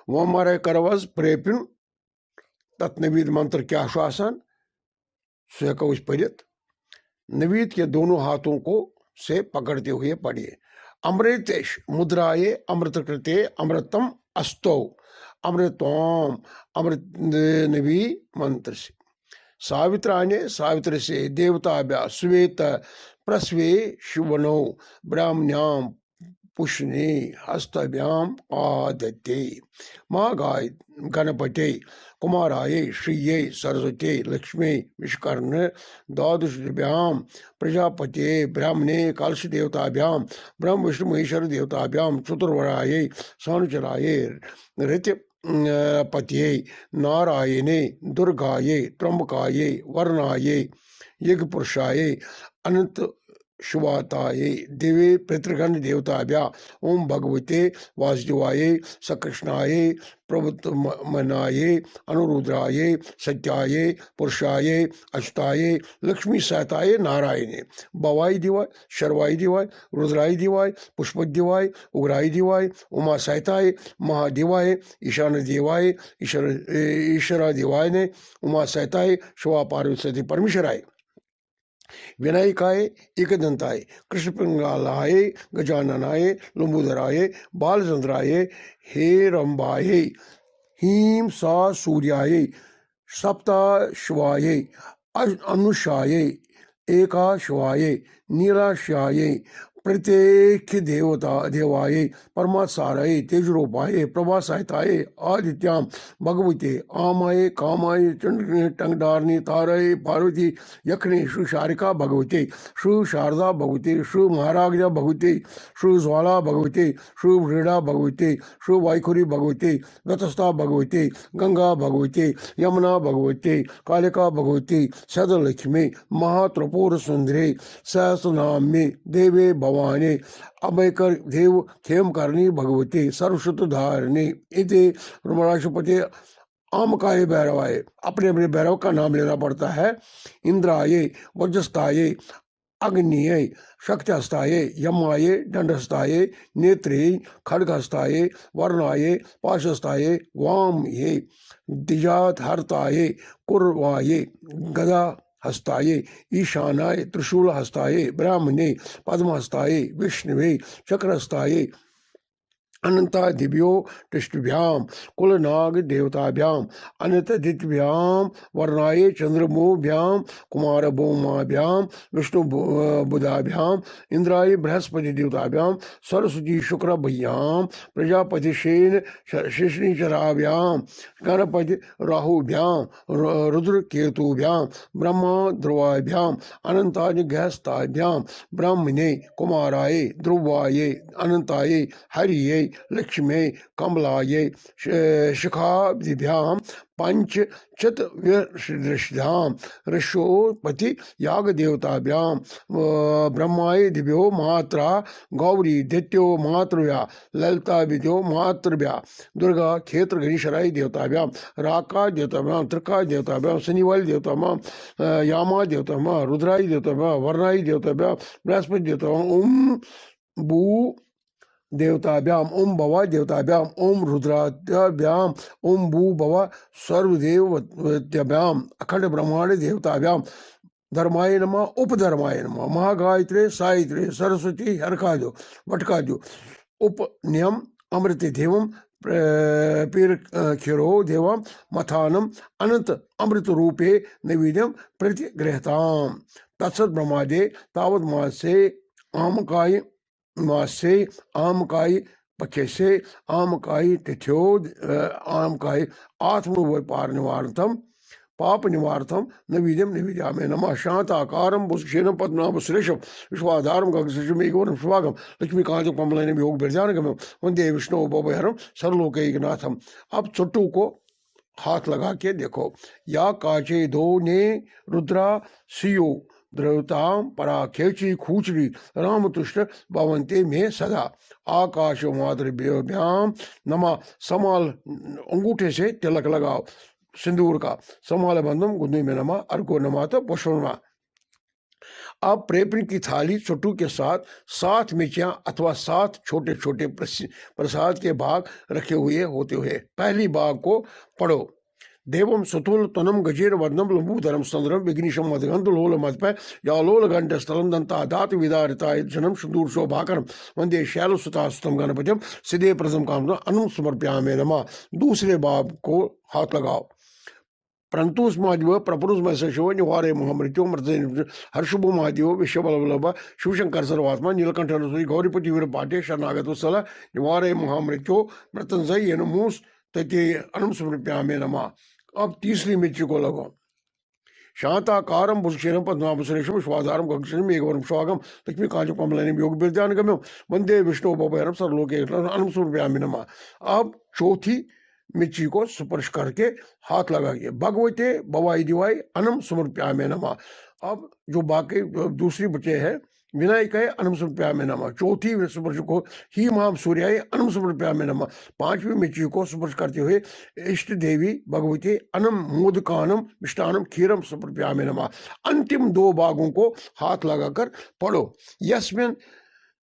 वो मारे करवज प्रेपिन तत् नवीद मंत्र क्या आसान सो हेको पढ़ित। नवीद के दोनों हाथों को से पकड़ते हुए पढ़िए। अमृतेश मुद्राये अमृत कृते अमृतम अस्तो अमृतोम अमृत नवी मंत्र से। सावित्राने सावित्र से देवताभ्या श्वेत प्रस्वे शिवनो ब्राह्मण्याम पुष्णे हस्तभ्याम आदते। महागाय गणपते कुमाराय श्रीये सरस्वती लक्ष्मी विश्वकर्ण द्वादशभ्याम प्रजापते ब्राह्मणे कलश देवताभ्याम ब्रह्म विष्णु महेश्वर देवताभ्याम चतुर्वराय सानुचराय ऋत पत्ये नारायणे दुर्गाये त्र्यंबकाये वर्णाये यज्ञपुरुषाय अनंत शुभाताये देवे पितृगण देवताभ्या ओम भगवते वासुदेवाय सकृष्णाय प्रभुतमनाये अनुरुद्राये सत्याये पुरुषाये अच्युताये लक्ष्मी सहताये नारायणे भवाय दिवाय शर्वाय दिवाय रुद्राय दिवाय पुष्प दिवाय उग्राय दिवाय उमा सहताय महादेवाय ईशान देवाय ईश्वरा देवाय ने उमा सहताय शिवा पार्वती सती परमेश्वराय विनायकाय एकदंताय कृष्णपिंगालाय गजाननाय लंबोदराय बालचंद्राय हेरंबाय हीम सा सूर्याय सप्ता शिवाय अनुषाय एकाशिवाय नीलाशाय प्रत्येक देवता देवाय परमात्साराय तेजरूपाय प्रभासायताय आदित्याम भगवते आमाय कामाय टंगडारणी ताराय पार्वती यक्षिणी श्री शारिका भगवते श्री शारदा भगवते श्री महाराजा भगवते श्री ज्वाला भगवते श्री व्रीड़ा भगवते श्री वायखुरी भगवते गतस्था भगवते गंगा भगवते यमुना भगवते कालिका भगवते सदलक्ष्मी महात्रिपुर सुंदरे सहस्रनाम्ये देवे भवानी अभयकर देव खेम करणी भगवती सर्वशुद्धधारिणी इति राष्ट्रपति आमकाय भैरवाय अपने अपने भैरव का नाम लेना पड़ता है। इंद्राय वज्रस्ताय अग्निय शक्तिहस्ताय यमाय दंडहस्ताय नेत्रे खड्गहस्ताय वर्णाय पाशहस्ताय वामये द्विजातहर्ताय कुर्वाय गदा हस्ताये ईशानाय त्रिशूल हस्ताये ब्राह्मणे पद्महस्ताये विष्णुवे चक्रहस्ताये अनंता दिव्यो तिष्ठभ्याम कुलनाग देवताभ्याम अनंत दिव्याम वर्णाय चंद्रमोभ्याम कुमार भौमाभ्याम विष्णु बुधाभ्याम इंद्राय बृहस्पति देवताभ्याम सरस्वती शुक्र भय्याम प्रजापति शेन शिशनिचराभ्याम गणपति राहुभ्याम रुद्र केतुभ्याम ब्रह्मा ध्रुवाभ्याम अनंताय गहस्ताभ्याम ब्राह्मणे कुमाराय ध्रुवाय अनंताय हरिये लक्ष्मी कमलाय शिखाभ्याम पंच चतुर्विंशतिभ्याम ऋषोपति याग देवताभ्याम ब्रह्माय दिव्यो मात्रा गौरी दैत्यो मातृव्या ललिता विद्यो मातृव्या दुर्गा क्षेत्र गणेशराय देवताभ्याम राका देवताभ्याम त्रिका देवताभ्याम शनिवाल देवताभ्याम यामा देवताभ्याम रुद्राय देवताभ्याम वर्णाय देवताभ्याम बृहस्पति देवताभ्याम ओम भू देवताभ्याम ओम भवा देवताभ्याम ओम रुद्राभ्याम ओम भू भवा सर्वदेवताभ्याम अखंड ब्रह्मांड देवताभ्याम धर्माय नमः उपधर्माय नमः महागायत्रे सायत्रे सरस्वती हरकाजो वटकाजो उपनियम अमृत देवम पीर खिरो देवम मथानम अनंत अमृत रूपे नैवेद्यम प्रतिगृहताम तत्सत ब्रह्मादे तावत मासे आमकाय मासे आमकाय पक्षे आमकाय तिथ्यो आमकाय आत्मव्यापार निवारणम पाप निवार्थम नवीद्यम निवेद्यामे नमः शांताकारं बुषेणं पद्मनाभ सुरेशम विश्वाधारं गगनसृजमेघवरं शुभागम लक्ष्मीकांतं कमलनयनं योग बिरजानगमं वंदे विष्णु भवहरं सर्वलोकैकनाथम। अब छोटू को हाथ लगा के देखो। या काचे दो ने रुद्रा सियो द्रवताम पराखेची खूचरी रामतुष्ट भवंते में सदा आकाश मातृभ्याम नमा। समाल अंगूठे से तिलक लगाओ सिंदूर का। समाल बंधम गुंदी में नमा अर्को नमा तो पुष्पमा। अब प्रेपण की थाली चट्टू के साथ 7 मिर्चियां अथवा 7 छोटे छोटे प्रसाद के भाग रखे हुए होते हुए पहली भाग को पढ़ो। देवम सुतुल तनम गजेर वर्णम लंबूधरम संद्रम विघ्निशम मदगंध लोल मदप यालोल घंट स्थलम दंता दात विदारिताय जनम सुदूर शोभाकरम वंदे शैलसुतास्तम गणपतिम सिद्धे प्रथम काम अनु समर्प्यामे नमः। दूसरे बाब को हाथ लगाओ। परंतु महादेव प्रपुरुष में शिव निवारे महामृत्यो मृत हर्षभु महादेव विश्वबलवल्लभ शिवशंकर सर्वात्मा नीलकंठ गौरीपति वीर पाटे शरणागत वत्सल निवारे महामृत्यो मृत्युंजय मूस तथे अनम समर्प्यामे नमः। अब तीसरी मिर्ची को लगाओ। शांताकारं भुजक्षीरं पद्माभूषणेशं स्वाधारं गगनशयनं मेघवर्णं स्वागं लक्ष्मीकांचकमलयनं योगबीर्यानगम्यं वंदे विष्णु भवभयं सर्वलोके अनम समर्प्यामि नमः। अब चौथी मिर्ची को स्पर्श करके हाथ लगाइए। भगवते भवाई दिवाई अनम समर्प्यामि नमः। अब जो बाकी दूसरी बचे है विनायकाय अनम समर्प्यामि नमः। चौथी स्पर्श को ही माम सूर्याय अनम समर्प्यामि नमः। पांचवी मिर्ची को स्पर्श करते हुए इष्ट देवी भगवती अनम मोदकानम मिष्टानम खीरम समर्प्यामि नमः। अंतिम 2 भागों को हाथ लगाकर पढ़ो। यस्मिन्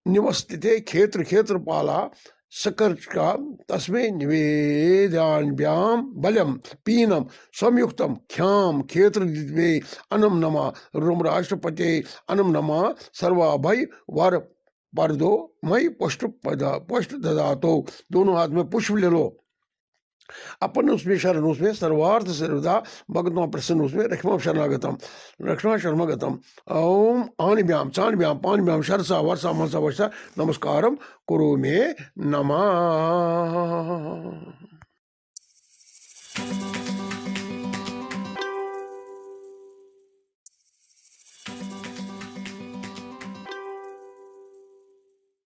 निवस्थिते क्षेत्र क्षेत्रपाला सकर्षका तस्मै निवेद्याभ्याम बलम पीनम संयुक्तम ख्याम क्षेत्र अनम नमः। रुम राष्ट्रपति अनम नमः। सर्वाभय वर परदो मई पुष्ट ददातो। दोनों हाथ में पुष्प ले लो। अपन उसमें शरण उसमें सर्वार्थ सर्वदा भगवान प्रसन्न उसमें रक्षमा शरणागतम रक्षमा शर्मगतम। ओम आनिभ्याम चानिभ्याम पानिभ्याम शरसा वर्षा मनसा वर्षा नमस्कारम कुरु मे नमः।